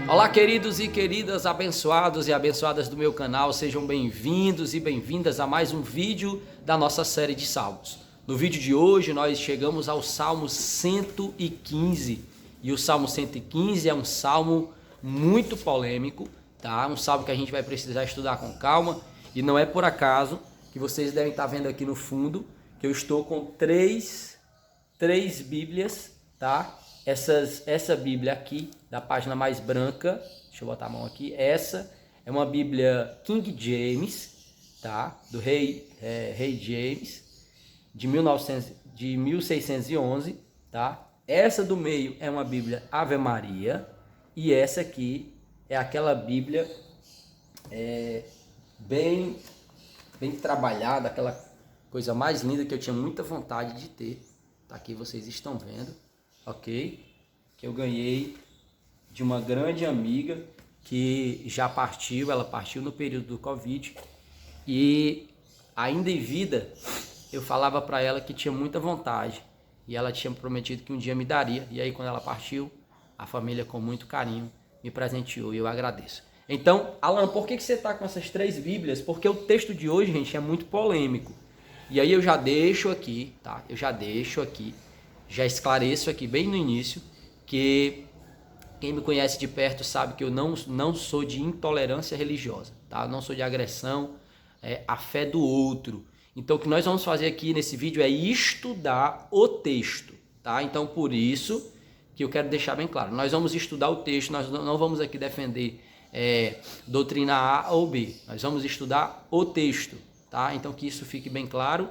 Olá, queridos e queridas, abençoados e abençoadas do meu canal, sejam bem-vindos e bem-vindas a mais um vídeo da nossa série de Salmos. No vídeo de hoje nós chegamos ao Salmo 115 e o Salmo 115 é um salmo muito polêmico, tá? Um salmo que a gente vai precisar estudar com calma e não é por acaso que vocês devem estar vendo aqui no fundo que eu estou com três Bíblias, tá? Essa Bíblia aqui, da página mais branca, deixa eu botar a mão aqui, essa é uma Bíblia King James, tá? Do rei James, de 1611, tá? Essa do meio é uma Bíblia Ave Maria, e essa aqui é aquela Bíblia bem trabalhada, aquela coisa mais linda que eu tinha muita vontade de ter, tá aqui, vocês estão vendo. Ok? Que eu ganhei de uma grande amiga que já partiu, ela partiu no período do Covid e ainda em vida eu falava para ela que tinha muita vontade e ela tinha prometido que um dia me daria, e aí quando ela partiu, a família com muito carinho me presenteou e eu agradeço. Então, Alan, por que você está com essas três Bíblias? Porque o texto de hoje, gente, é muito polêmico. E aí eu já deixo aqui, tá? Já esclareço aqui bem no início que quem me conhece de perto sabe que eu não sou de intolerância religiosa, tá? Não sou de agressão à fé do outro. Então o que nós vamos fazer aqui nesse vídeo é estudar o texto, tá? Então por isso que eu quero deixar bem claro, nós vamos estudar o texto, nós não vamos aqui defender doutrina A ou B, nós vamos estudar o texto, tá? Então que isso fique bem claro,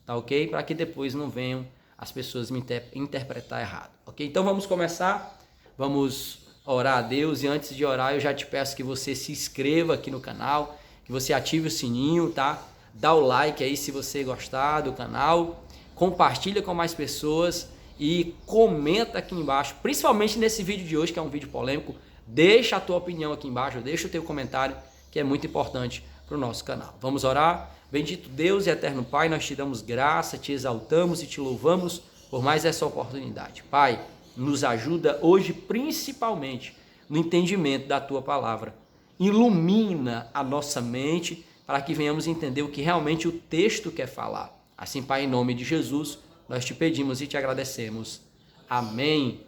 tá ok? Para que depois não venham as pessoas me interpretar errado, ok? Então vamos começar, vamos orar a Deus, e antes de orar eu já te peço que você se inscreva aqui no canal, que você ative o sininho, tá? Dá o like aí se você gostar do canal, compartilha com mais pessoas e comenta aqui embaixo, principalmente nesse vídeo de hoje que é um vídeo polêmico, deixa a tua opinião aqui embaixo, deixa o teu comentário que é muito importante para o nosso canal. Vamos orar? Bendito Deus e eterno Pai, nós te damos graça, te exaltamos e te louvamos por mais essa oportunidade. Pai, nos ajuda hoje principalmente no entendimento da tua palavra. Ilumina a nossa mente para que venhamos entender o que realmente o texto quer falar. Assim, Pai, em nome de Jesus, nós te pedimos e te agradecemos. Amém.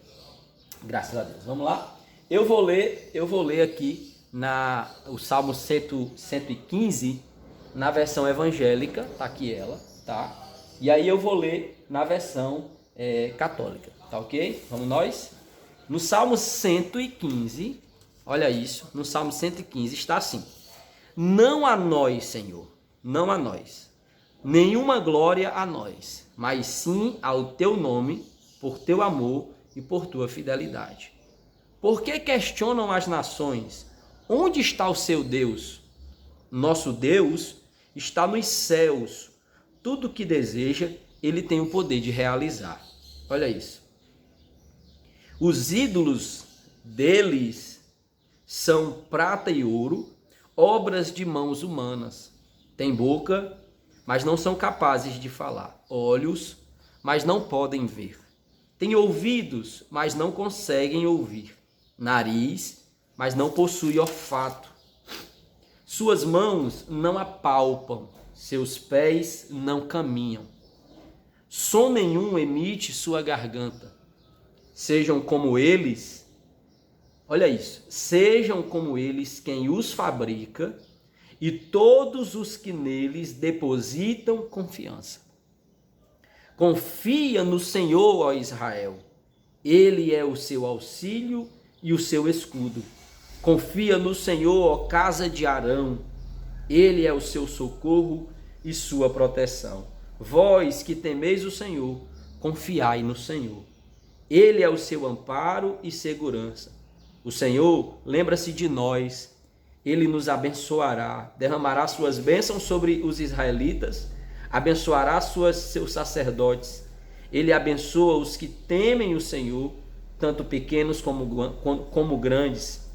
Graças a Deus. Vamos lá? Eu vou ler aqui o Salmo 115, na versão evangélica, tá aqui ela, tá? E aí eu vou ler na versão católica, tá ok? Vamos nós? No Salmo 115, olha isso, no Salmo 115 está assim: não a nós, Senhor, não a nós, nenhuma glória a nós, mas sim ao teu nome, por teu amor e por tua fidelidade. Por que questionam as nações? Onde está o seu Deus? Nosso Deus está nos céus. Tudo o que deseja, ele tem o poder de realizar. Olha isso. Os ídolos deles são prata e ouro, obras de mãos humanas. Tem boca, mas não são capazes de falar. Olhos, mas não podem ver. Tem ouvidos, mas não conseguem ouvir. Nariz, mas não possui olfato. Suas mãos não apalpam, seus pés não caminham. Som nenhum emite sua garganta. Sejam como eles, olha isso, sejam como eles quem os fabrica e todos os que neles depositam confiança. Confia no Senhor, ó Israel. Ele é o seu auxílio e o seu escudo. Confia no Senhor, ó casa de Arão. Ele é o seu socorro e sua proteção. Vós que temeis o Senhor, confiai no Senhor. Ele é o seu amparo e segurança. O Senhor lembra-se de nós. Ele nos abençoará, derramará suas bênçãos sobre os israelitas, abençoará seus sacerdotes. Ele abençoa os que temem o Senhor, tanto pequenos como grandes.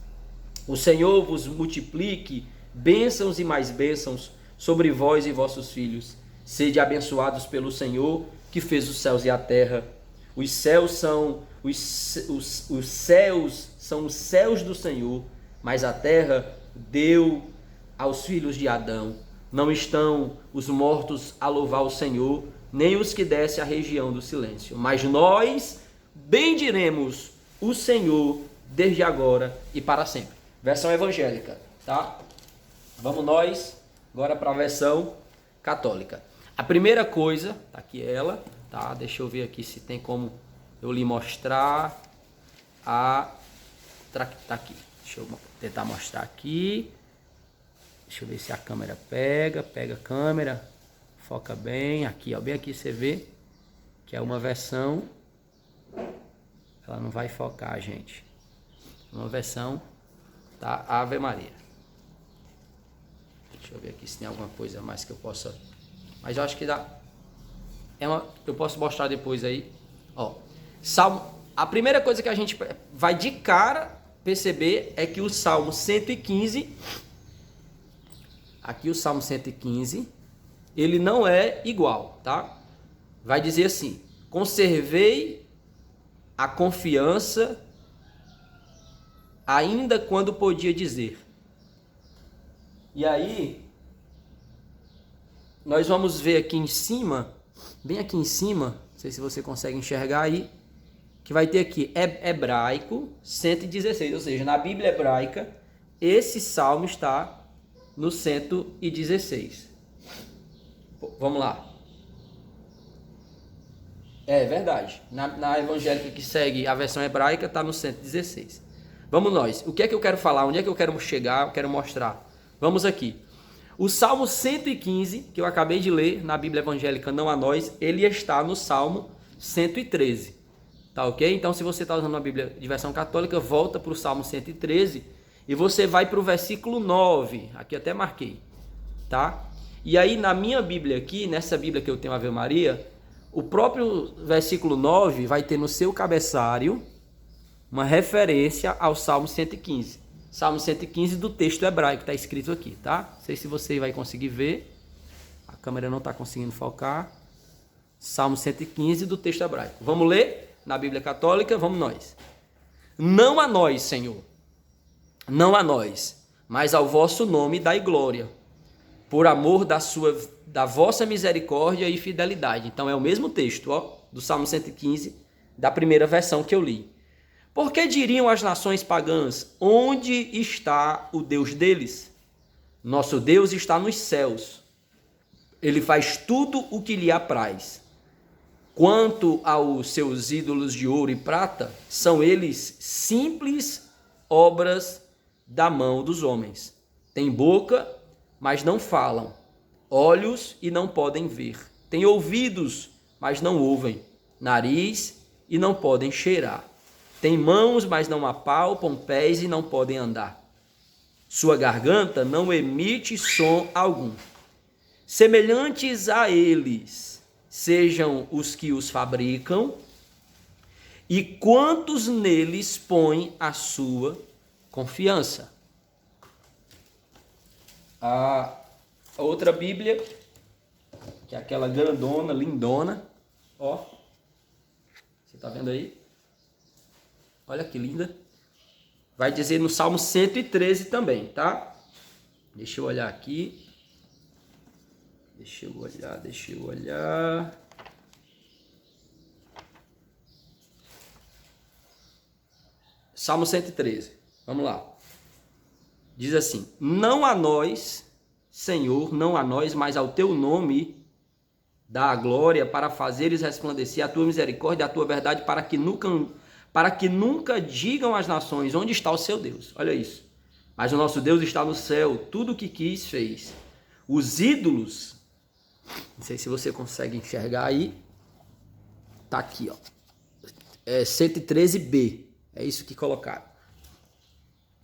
O Senhor vos multiplique bênçãos e mais bênçãos sobre vós e vossos filhos. Sede abençoados pelo Senhor, que fez os céus e a terra. Os céus são os céus são os céus do Senhor, mas a terra deu aos filhos de Adão. Não estão os mortos a louvar o Senhor, nem os que descem à região do silêncio. Mas nós bendiremos o Senhor desde agora e para sempre. Versão evangélica, tá? Vamos nós agora para a versão católica. A primeira coisa, tá aqui ela, tá? Deixa eu ver aqui se tem como eu lhe mostrar tá aqui. Deixa eu tentar mostrar aqui. Deixa eu ver se a câmera pega a câmera, foca bem, aqui, ó, bem aqui você vê que é uma versão, ela não vai focar, gente, uma versão da Ave Maria. Deixa eu ver aqui se tem alguma coisa mais que eu possa, mas eu acho que dá, eu posso mostrar depois aí, ó, Salmo, a primeira coisa que a gente vai de cara perceber é que o Salmo 115, aqui o Salmo 115, ele não é igual, tá? Vai dizer assim: conservei a confiança ainda quando podia dizer. E aí, nós vamos ver aqui em cima, bem aqui em cima, não sei se você consegue enxergar aí, que vai ter aqui hebraico 116, ou seja, na Bíblia hebraica, esse salmo está no 116. Vamos lá. É verdade. Na evangélica que segue a versão hebraica está no 116. Vamos nós. O que é que eu quero falar? Onde é que eu quero chegar? Eu quero mostrar. Vamos aqui. O Salmo 115, que eu acabei de ler na Bíblia evangélica Não a Nós, ele está no Salmo 113. Tá ok? Então, se você está usando uma Bíblia de versão católica, volta para o Salmo 113 e você vai para o versículo 9. Aqui até marquei. Tá? E aí, na minha Bíblia aqui, nessa Bíblia que eu tenho, Ave Maria, o próprio versículo 9 vai ter no seu cabeçalho uma referência ao Salmo 115. Salmo 115 do texto hebraico, está escrito aqui, tá? Não sei se você vai conseguir ver. A câmera não está conseguindo focar. Salmo 115 do texto hebraico. Vamos ler na Bíblia Católica? Vamos nós. Não a nós, Senhor, não a nós, mas ao vosso nome dai glória, por amor da vossa misericórdia e fidelidade. Então é o mesmo texto, ó, do Salmo 115, da primeira versão que eu li. Por que diriam as nações pagãs: onde está o Deus deles? Nosso Deus está nos céus. Ele faz tudo o que lhe apraz. Quanto aos seus ídolos de ouro e prata, são eles simples obras da mão dos homens. Tem boca, mas não falam, olhos e não podem ver, têm ouvidos, mas não ouvem, nariz e não podem cheirar, têm mãos, mas não apalpam, pés e não podem andar. Sua garganta não emite som algum. Semelhantes a eles sejam os que os fabricam, e quantos neles põem a sua confiança. A outra Bíblia, que é aquela grandona, lindona, ó, você tá vendo aí? Olha que linda. Vai dizer no Salmo 113 também, tá? Deixa eu olhar aqui. Deixa eu olhar. Salmo 113. Vamos lá. Diz assim: não a nós, Senhor, não a nós, mas ao teu nome dá a glória, para fazeres resplandecer a tua misericórdia, a tua verdade, para que nunca digam as nações: onde está o seu Deus? Olha isso. Mas o nosso Deus está no céu, tudo o que quis fez. Os ídolos, não sei se você consegue enxergar aí, tá aqui, ó, 113b, é isso que colocaram.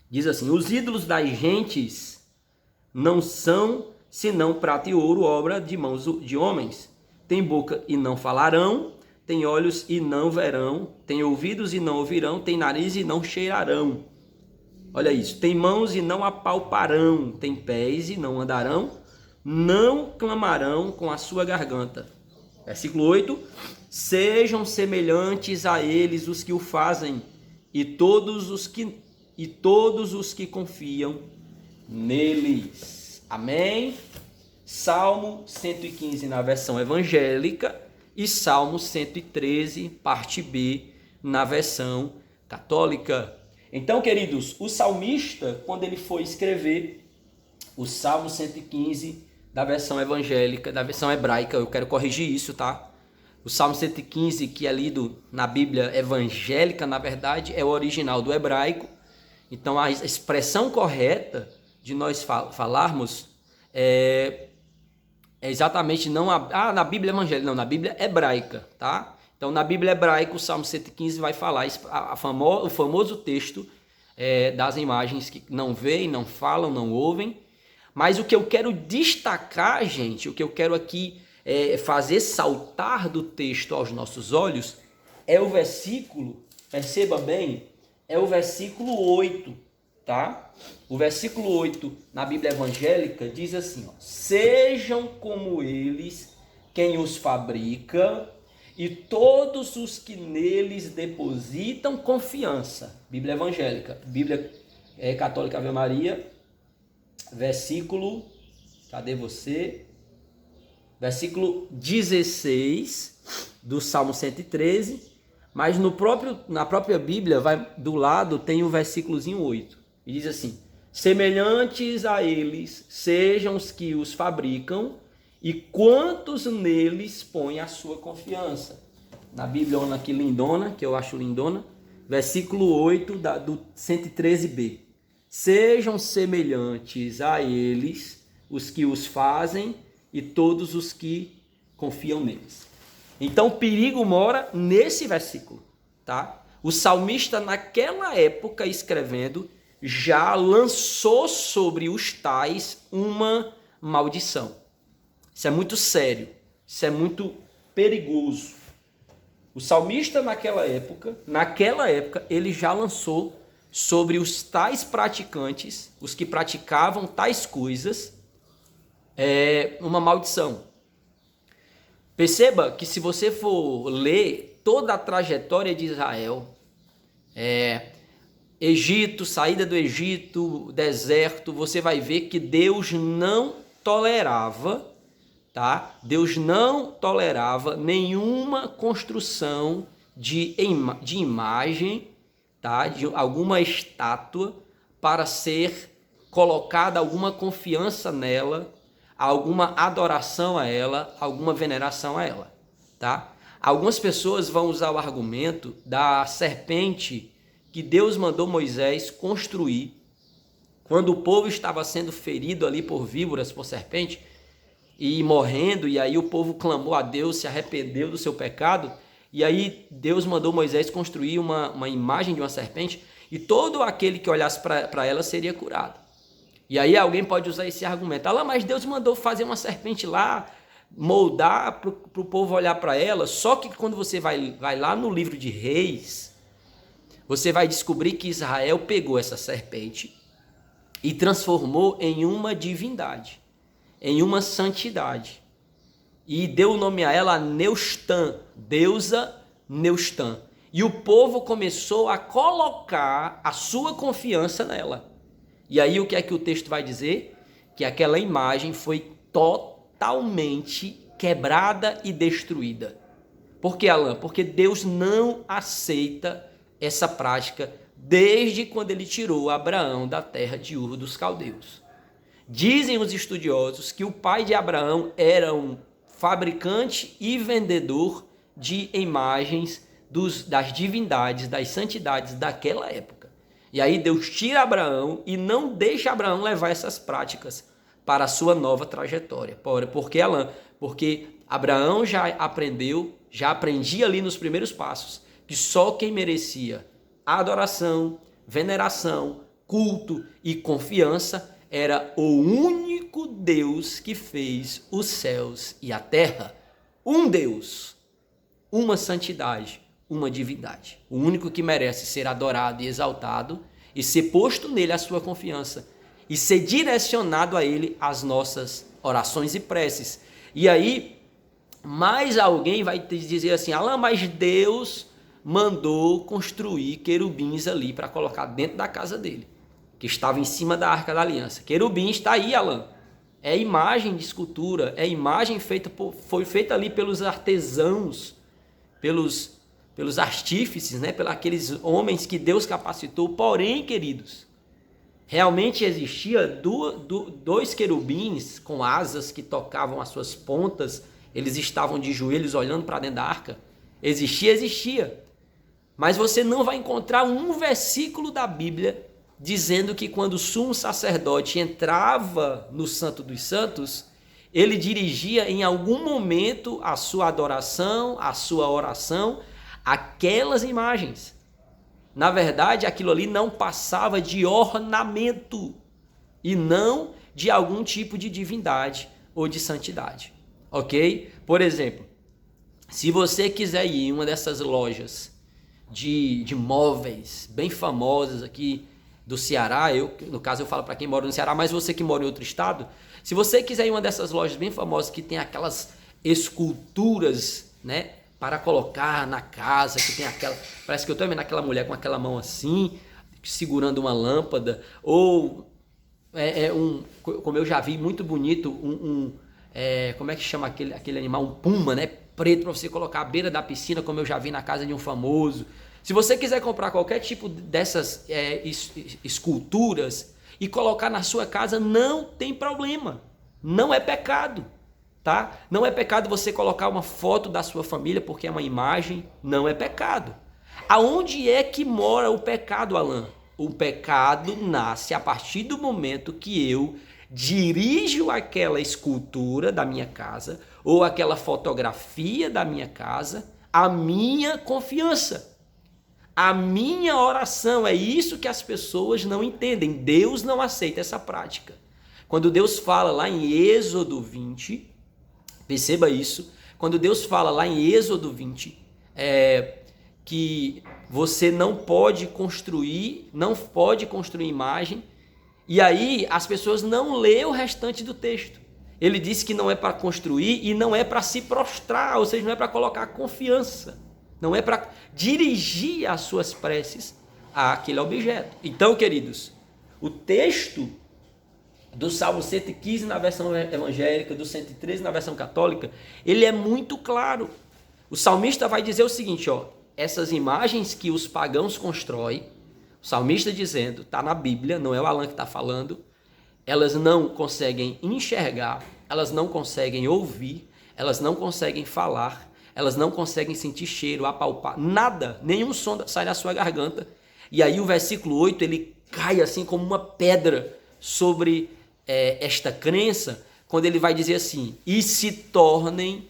Diz assim: os ídolos das gentes não são senão prata e ouro, obra de mãos de homens. Tem boca e não falarão, tem olhos e não verão, tem ouvidos e não ouvirão, tem nariz e não cheirarão. Olha isso. Tem mãos e não apalparão, tem pés e não andarão, não clamarão com a sua garganta. Versículo 8: sejam semelhantes a eles os que o fazem, e todos os que confiam neles. Amém? Salmo 115 na versão evangélica e Salmo 113, parte B, na versão católica. Então, queridos, o salmista, quando ele foi escrever o Salmo 115 da versão evangélica, da versão hebraica, eu quero corrigir isso, tá? O Salmo 115, que é lido na Bíblia evangélica, na verdade, é o original do hebraico. Então, a expressão correta de nós falarmos é exatamente não na Bíblia evangélica, não, na Bíblia hebraica, tá? Então, na Bíblia hebraica, o Salmo 115 vai falar o famoso texto das imagens que não veem, não falam, não ouvem. Mas o que eu quero destacar, gente, o que eu quero aqui fazer saltar do texto aos nossos olhos é o versículo, perceba bem, é o versículo 8, tá? O versículo 8 na Bíblia evangélica diz assim, ó: sejam como eles quem os fabrica e todos os que neles depositam confiança. Bíblia evangélica, Bíblia Católica Ave Maria, versículo, cadê você? Versículo 16 do Salmo 113, mas na própria Bíblia, do lado, tem o versículozinho 8. E diz assim: semelhantes a eles sejam os que os fabricam e quantos neles põem a sua confiança. Na Bíblia aqui lindona, que eu acho lindona, versículo 8 do 113b. Sejam semelhantes a eles os que os fazem e todos os que confiam neles. Então o perigo mora nesse versículo, tá? O salmista naquela época escrevendo já lançou sobre os tais uma maldição. Isso é muito sério, isso é muito perigoso. O salmista naquela época, ele já lançou sobre os tais praticantes, os que praticavam tais coisas, uma maldição. Perceba que se você for ler toda a trajetória de Israel, Egito, saída do Egito, deserto, você vai ver que Deus não tolerava, tá? Deus não tolerava nenhuma construção de imagem, tá? De alguma estátua para ser colocada alguma confiança nela, alguma adoração a ela, alguma veneração a ela, tá? Algumas pessoas vão usar o argumento da serpente que Deus mandou Moisés construir quando o povo estava sendo ferido ali por víboras, por serpente, e morrendo, e aí o povo clamou a Deus, se arrependeu do seu pecado, e aí Deus mandou Moisés construir uma imagem de uma serpente, e todo aquele que olhasse para ela seria curado. E aí alguém pode usar esse argumento: mas Deus mandou fazer uma serpente lá, moldar para o povo olhar para ela. Só que quando você vai lá no livro de Reis, você vai descobrir que Israel pegou essa serpente e transformou em uma divindade, em uma santidade. E deu o nome a ela Neustã, deusa Neustã. E o povo começou a colocar a sua confiança nela. E aí o que é que o texto vai dizer? Que aquela imagem foi totalmente quebrada e destruída. Por que, Alan? Porque Deus não aceita essa prática desde quando ele tirou Abraão da terra de Ur dos Caldeus. Dizem os estudiosos que o pai de Abraão era um fabricante e vendedor de imagens das divindades, das santidades daquela época. E aí Deus tira Abraão e não deixa Abraão levar essas práticas para a sua nova trajetória. Por que, Alan? Porque Abraão já aprendia ali nos primeiros passos que só quem merecia adoração, veneração, culto e confiança era o único Deus que fez os céus e a terra. Um Deus, uma santidade, uma divindade. O único que merece ser adorado e exaltado e ser posto nele a sua confiança e ser direcionado a ele as nossas orações e preces. E aí Mas alguém vai te dizer assim, Alan, mas Deus mandou construir querubins ali para colocar dentro da casa dele, que estava em cima da Arca da Aliança. Querubim está aí, Alan. É imagem de escultura, é imagem foi feita ali pelos artesãos, pelos artífices, né? Pelos aqueles homens que Deus capacitou. Porém, queridos, realmente existia dois querubins com asas que tocavam as suas pontas, eles estavam de joelhos olhando para dentro da arca. Existia. Mas você não vai encontrar um versículo da Bíblia dizendo que quando o sumo sacerdote entrava no Santo dos Santos, ele dirigia em algum momento a sua adoração, a sua oração, aquelas imagens. Na verdade, aquilo ali não passava de ornamento e não de algum tipo de divindade ou de santidade, ok? Por exemplo, se você quiser ir em uma dessas lojas de móveis bem famosas aqui do Ceará, no caso eu falo para quem mora no Ceará, mas você que mora em outro estado, se você quiser ir em uma dessas lojas bem famosas que tem aquelas esculturas, né, para colocar na casa, que tem aquela, parece que eu estou vendo aquela mulher com aquela mão assim, segurando uma lâmpada, ou como eu já vi, muito bonito, como é que chama aquele animal? Um puma, né, preto, para você colocar à beira da piscina, como eu já vi na casa de um famoso. Se você quiser comprar qualquer tipo dessas esculturas e colocar na sua casa, não tem problema, não é pecado. Tá? Não é pecado você colocar uma foto da sua família porque é uma imagem, não é pecado. Aonde é que mora o pecado, Alan? O pecado nasce a partir do momento que eu dirijo aquela escultura da minha casa ou aquela fotografia da minha casa à minha confiança, a minha oração. É isso que as pessoas não entendem. Deus não aceita essa prática. Quando Deus fala lá em Êxodo 20, perceba isso, quando Deus fala lá em Êxodo 20, que você não pode construir imagem, e aí as pessoas não lêem o restante do texto. Ele disse que não é para construir e não é para se prostrar, ou seja, não é para colocar confiança, não é para dirigir as suas preces àquele objeto. Então, queridos, o texto do Salmo 115 na versão evangélica, do 113 na versão católica, ele é muito claro. O salmista vai dizer o seguinte, essas imagens que os pagãos constroem, o salmista dizendo, está na Bíblia, não é o Alan que está falando, elas não conseguem enxergar, elas não conseguem ouvir, elas não conseguem falar, elas não conseguem sentir cheiro, apalpar, nada, nenhum som sai da sua garganta. E aí o versículo 8, ele cai assim como uma pedra sobre esta crença, quando ele vai dizer assim, e se tornem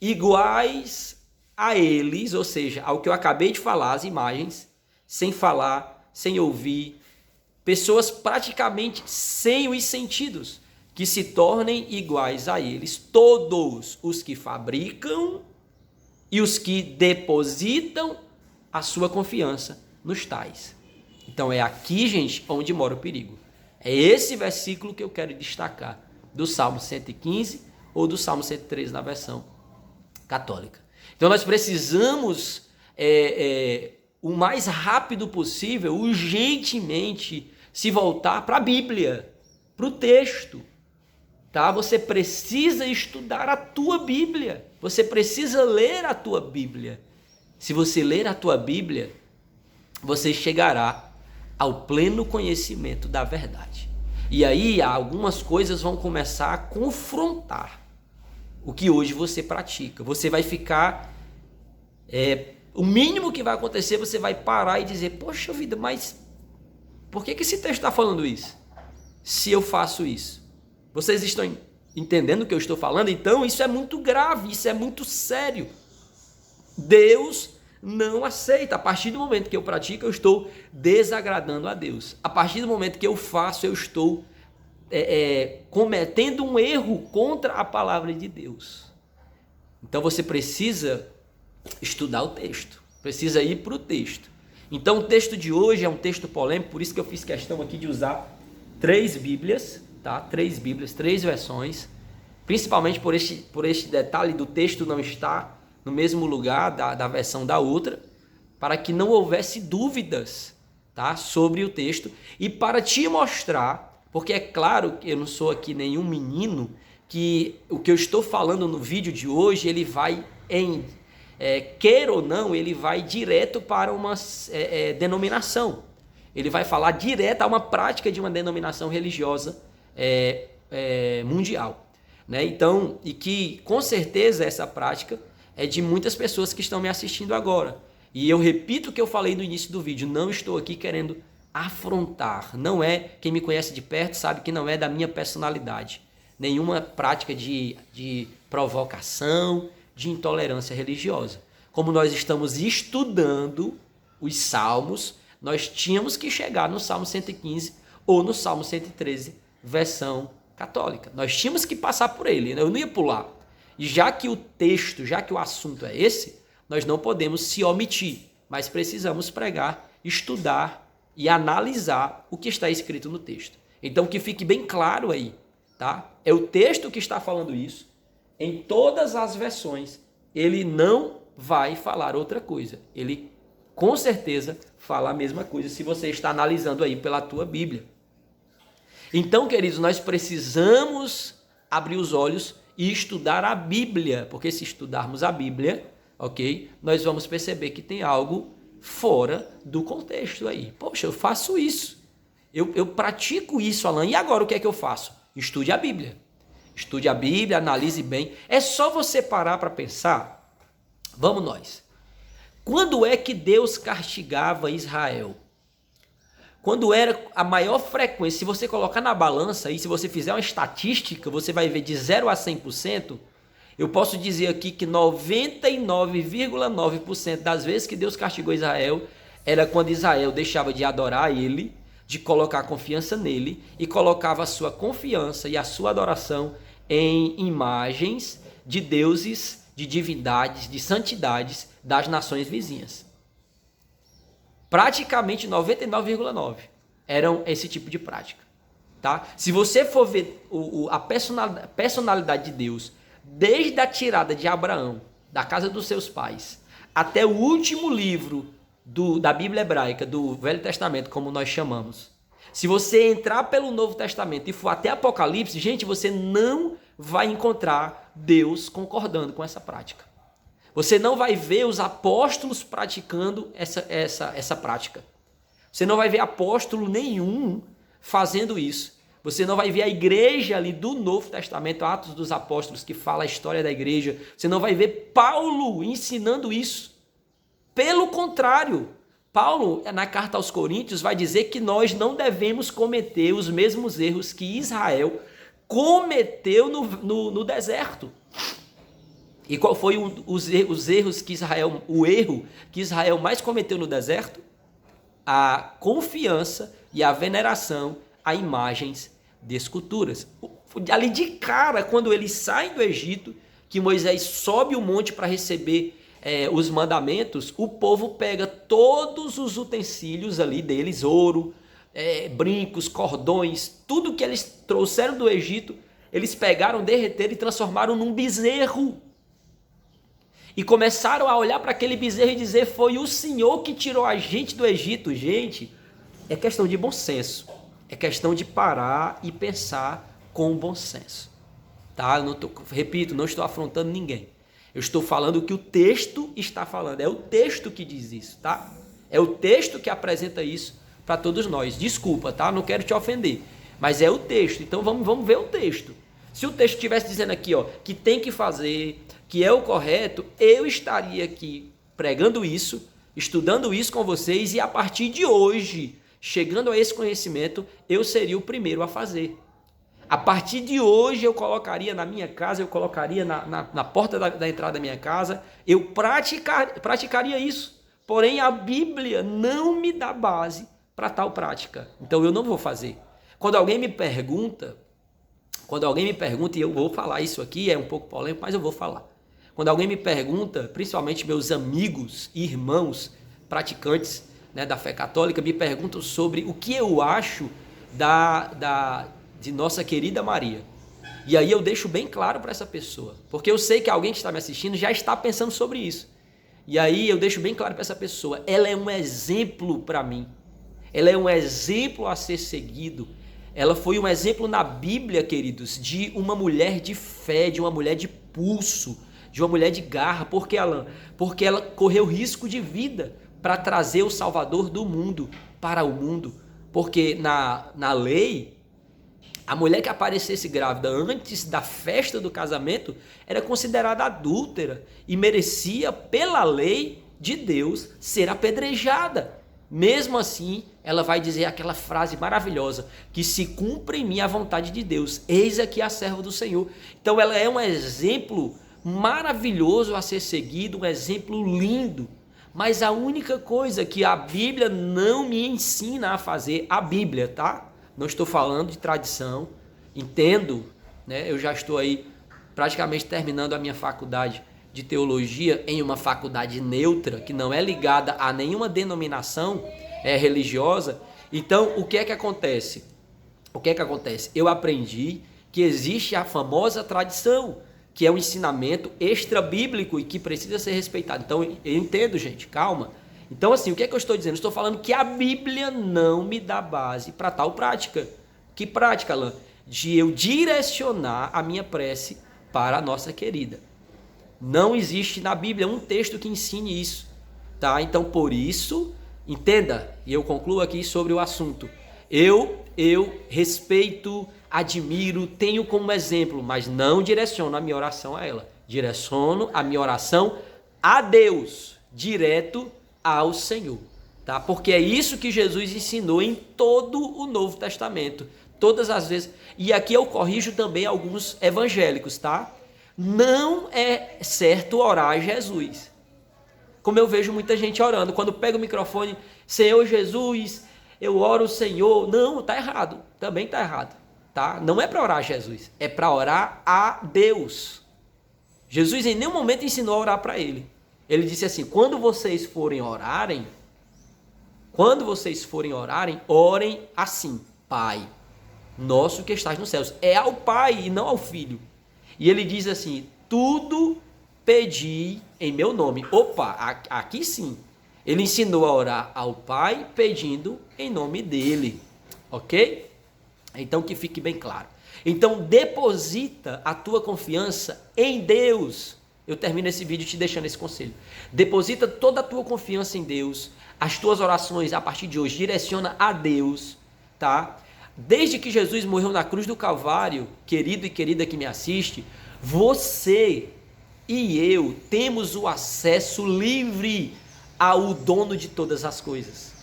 iguais a eles, ou seja, ao que eu acabei de falar, as imagens, sem falar, sem ouvir, pessoas praticamente sem os sentidos, que se tornem iguais a eles, todos os que fabricam e os que depositam a sua confiança nos tais. Então é aqui, gente, onde mora o perigo. É esse versículo que eu quero destacar, do Salmo 115 ou do Salmo 113 na versão católica. Então nós precisamos, o mais rápido possível, urgentemente, se voltar para a Bíblia, para o texto. Tá? Você precisa estudar a tua Bíblia, você precisa ler a tua Bíblia. Se você ler a tua Bíblia, você chegará ao pleno conhecimento da verdade. E aí algumas coisas vão começar a confrontar o que hoje você pratica. Você vai ficar, o mínimo que vai acontecer, você vai parar e dizer, poxa vida, mas por que esse texto está falando isso? Se eu faço isso. Vocês estão entendendo o que eu estou falando? Então isso é muito grave, isso é muito sério. Deus não aceita. A partir do momento que eu pratico, eu estou desagradando a Deus. A partir do momento que eu faço, eu estou cometendo um erro contra a palavra de Deus. Então você precisa estudar o texto, precisa ir para o texto. Então o texto de hoje é um texto polêmico, por isso que eu fiz questão aqui de usar 3 Bíblias, tá? 3 Bíblias, 3 versões. principalmente por este detalhe do texto não estar no mesmo lugar da versão da outra, para que não houvesse dúvidas, tá, sobre o texto, e para te mostrar, porque é claro que eu não sou aqui nenhum menino, que o que eu estou falando no vídeo de hoje, ele vai queira ou não, ele vai direto para uma denominação. Ele vai falar direto a uma prática de uma denominação religiosa mundial, né? Então, e que com certeza essa prática é de muitas pessoas que estão me assistindo agora. E eu repito o que eu falei no início do vídeo, não estou aqui querendo afrontar. Não é, quem me conhece de perto sabe que não é da minha personalidade. Nenhuma prática de provocação, de intolerância religiosa. Como nós estamos estudando os salmos, nós tínhamos que chegar no Salmo 115 ou no Salmo 113, versão católica. Nós tínhamos que passar por ele, eu não ia pular. E já que o texto, já que o assunto é esse, nós não podemos se omitir, mas precisamos pregar, estudar e analisar o que está escrito no texto. Então que fique bem claro aí, tá? É o texto que está falando isso. Em todas as versões, ele não vai falar outra coisa. Ele, com certeza, fala a mesma coisa se você está analisando aí pela tua Bíblia. Então, queridos, nós precisamos abrir os olhos e estudar a Bíblia, porque se estudarmos a Bíblia, ok, nós vamos perceber que tem algo fora do contexto aí. Poxa, eu faço isso, eu pratico isso, Alan, e agora o que é que eu faço? Estude a Bíblia. Estude a Bíblia, analise bem. É só você parar para pensar. Vamos nós. Quando é que Deus castigava Israel? Quando era a maior frequência, se você colocar na balança e se você fizer uma estatística, você vai ver de 0 a 100%, eu posso dizer aqui que 99,9% das vezes que Deus castigou Israel era quando Israel deixava de adorar ele, de colocar confiança nele e colocava a sua confiança e a sua adoração em imagens de deuses, de divindades, de santidades das nações vizinhas. Praticamente 99,9% eram esse tipo de prática, tá? Se você for ver a personalidade de Deus, desde a tirada de Abraão, da casa dos seus pais, até o último livro da Bíblia hebraica, do Velho Testamento, como nós chamamos. Se você entrar pelo Novo Testamento e for até Apocalipse, gente, você não vai encontrar Deus concordando com essa prática. Você não vai ver os apóstolos praticando essa prática. Você não vai ver apóstolo nenhum fazendo isso. Você não vai ver a igreja ali do Novo Testamento, Atos dos Apóstolos, que fala a história da igreja. Você não vai ver Paulo ensinando isso. Pelo contrário, Paulo, na carta aos Coríntios, vai dizer que nós não devemos cometer os mesmos erros que Israel cometeu no deserto. E qual foi os erros que o erro que Israel mais cometeu no deserto? A confiança e a veneração a imagens de esculturas. Ali de cara, quando eles saem do Egito, que Moisés sobe o monte para receber os mandamentos, o povo pega todos os utensílios ali deles, ouro, brincos, cordões, tudo que eles trouxeram do Egito, eles pegaram, derreteram e transformaram num bezerro. E começaram a olhar para aquele bezerro e dizer, foi o Senhor que tirou a gente do Egito. Gente, é questão de bom senso. É questão de parar e pensar com bom senso. Tá? Repito, não estou afrontando ninguém. Eu estou falando o que o texto está falando. É o texto que diz isso, tá? É o texto que apresenta isso para todos nós. Desculpa, tá? Não quero te ofender. Mas é o texto. Então vamos ver o texto. Se o texto estivesse dizendo aqui, ó, que tem que fazer, que é o correto, eu estaria aqui pregando isso, estudando isso com vocês e a partir de hoje, chegando a esse conhecimento, eu seria o primeiro a fazer. A partir de hoje eu colocaria na minha casa, eu colocaria na porta da entrada da minha casa, eu praticaria isso. Porém, a Bíblia não me dá base para tal prática. Então eu não vou fazer. Quando alguém me pergunta, e eu vou falar isso aqui, é um pouco polêmico, mas eu vou falar. Quando alguém me pergunta, principalmente meus amigos e irmãos praticantes, né, da fé católica, me perguntam sobre o que eu acho de nossa querida Maria. E aí eu deixo bem claro para essa pessoa, porque eu sei que alguém que está me assistindo já está pensando sobre isso. E aí eu deixo bem claro para essa pessoa, ela é um exemplo para mim. Ela é um exemplo a ser seguido. Ela foi um exemplo na Bíblia, queridos, de uma mulher de fé, de uma mulher de pulso, de uma mulher de garra. Por que, Alan? Porque ela correu risco de vida para trazer o Salvador do mundo para o mundo. Porque na lei, a mulher que aparecesse grávida antes da festa do casamento era considerada adúltera e merecia, pela lei de Deus, ser apedrejada. Mesmo assim, ela vai dizer aquela frase maravilhosa, que se cumpre em mim a vontade de Deus, eis aqui a serva do Senhor. Então ela é um exemplo maravilhoso a ser seguido, um exemplo lindo. Mas a única coisa que a Bíblia não me ensina a fazer, a Bíblia, tá? Não estou falando de tradição, entendo, né? Eu já estou aí praticamente terminando a minha faculdade de teologia em uma faculdade neutra, que não é ligada a nenhuma denominação religiosa. Então, o que é que acontece? Eu aprendi que existe a famosa tradição, que é um ensinamento extra-bíblico e que precisa ser respeitado. Então, eu entendo, gente, calma. Então, assim, o que é que eu estou dizendo? Estou falando que a Bíblia não me dá base para tal prática. Que prática, Alan? De eu direcionar a minha prece para a nossa querida. Não existe na Bíblia um texto que ensine isso, tá? Então, por isso, entenda, e eu concluo aqui sobre o assunto. Eu respeito, admiro, tenho como exemplo, mas não direciono a minha oração a ela. Direciono a minha oração a Deus, direto ao Senhor, tá? Porque é isso que Jesus ensinou em todo o Novo Testamento, todas as vezes. E aqui eu corrijo também alguns evangélicos, tá? Não é certo orar a Jesus. Como eu vejo muita gente orando, quando pega o microfone, Senhor Jesus, eu oro o Senhor. Não, tá errado, também tá errado, tá? Não é para orar a Jesus, é para orar a Deus. Jesus em nenhum momento ensinou a orar para ele. Ele disse assim, quando vocês forem orarem, orem assim, Pai, nosso que estás nos céus. É ao Pai e não ao Filho. E ele diz assim, tudo pedi em meu nome. Opa, aqui sim. Ele ensinou a orar ao Pai pedindo em nome dele. Ok? Então que fique bem claro. Então deposita a tua confiança em Deus. Eu termino esse vídeo te deixando esse conselho. Deposita toda a tua confiança em Deus. As tuas orações a partir de hoje direciona a Deus, tá? Desde que Jesus morreu na cruz do Calvário, querido e querida que me assiste, você e eu temos o acesso livre ao dono de todas as coisas,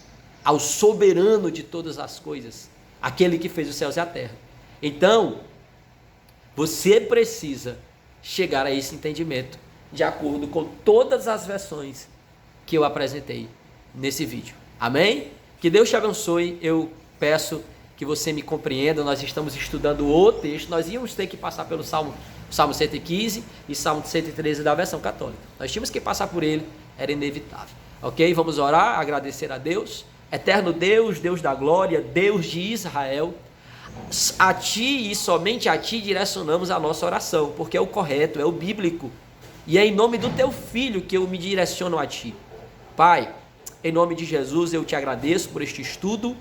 ao soberano de todas as coisas, aquele que fez os céus e a terra. Então, você precisa chegar a esse entendimento, de acordo com todas as versões que eu apresentei nesse vídeo. Amém? Que Deus te abençoe. Eu peço que você me compreenda. Nós estamos estudando o texto. Nós íamos ter que passar pelo Salmo 115 e Salmo 113 da versão católica. Nós tínhamos que passar por ele, era inevitável. Ok? Vamos orar, agradecer a Deus. Eterno Deus, Deus da glória, Deus de Israel, a Ti e somente a Ti direcionamos a nossa oração, porque é o correto, é o bíblico. E é em nome do Teu Filho que eu me direciono a Ti. Pai, em nome de Jesus eu Te agradeço por este estudo.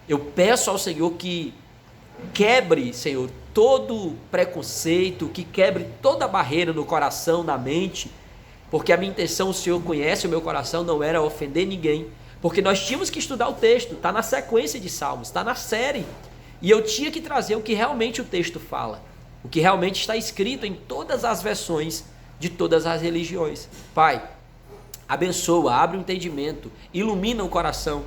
Eu peço ao Senhor que quebre, Senhor, todo preconceito, que quebre toda barreira no coração, na mente, porque a minha intenção, o Senhor conhece o meu coração, não era ofender ninguém, porque nós tínhamos que estudar o texto, está na sequência de Salmos, está na série, e eu tinha que trazer o que realmente o texto fala, o que realmente está escrito em todas as versões de todas as religiões. Pai, abençoa, abre o entendimento, ilumina o coração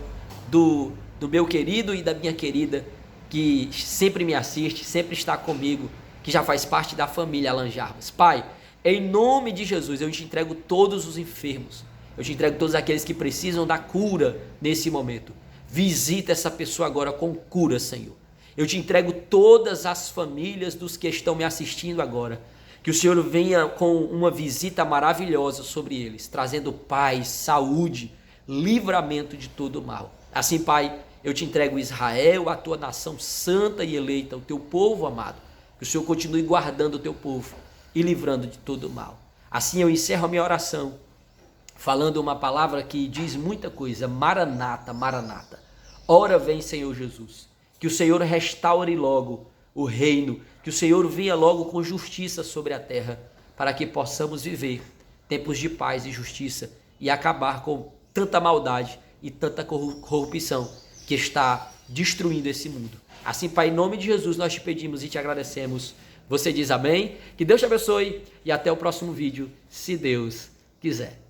do meu querido e da minha querida, que sempre me assiste, sempre está comigo, que já faz parte da família Alan Jarbas. Pai, em nome de Jesus, eu te entrego todos os enfermos, eu te entrego todos aqueles que precisam da cura nesse momento. Visita essa pessoa agora com cura, Senhor. Eu te entrego todas as famílias dos que estão me assistindo agora. Que o Senhor venha com uma visita maravilhosa sobre eles, trazendo paz, saúde, livramento de todo o mal. Assim, Pai, eu te entrego Israel, a tua nação santa e eleita, o teu povo amado. Que o Senhor continue guardando o teu povo e livrando de todo o mal. Assim eu encerro a minha oração, falando uma palavra que diz muita coisa: Maranata, Maranata. Ora vem, Senhor Jesus. Que o Senhor restaure logo o reino, que o Senhor venha logo com justiça sobre a terra, para que possamos viver tempos de paz e justiça e acabar com tanta maldade e tanta corrupção que está destruindo esse mundo. Assim, Pai, em nome de Jesus, nós te pedimos e te agradecemos. Você diz amém? Que Deus te abençoe e até o próximo vídeo, se Deus quiser.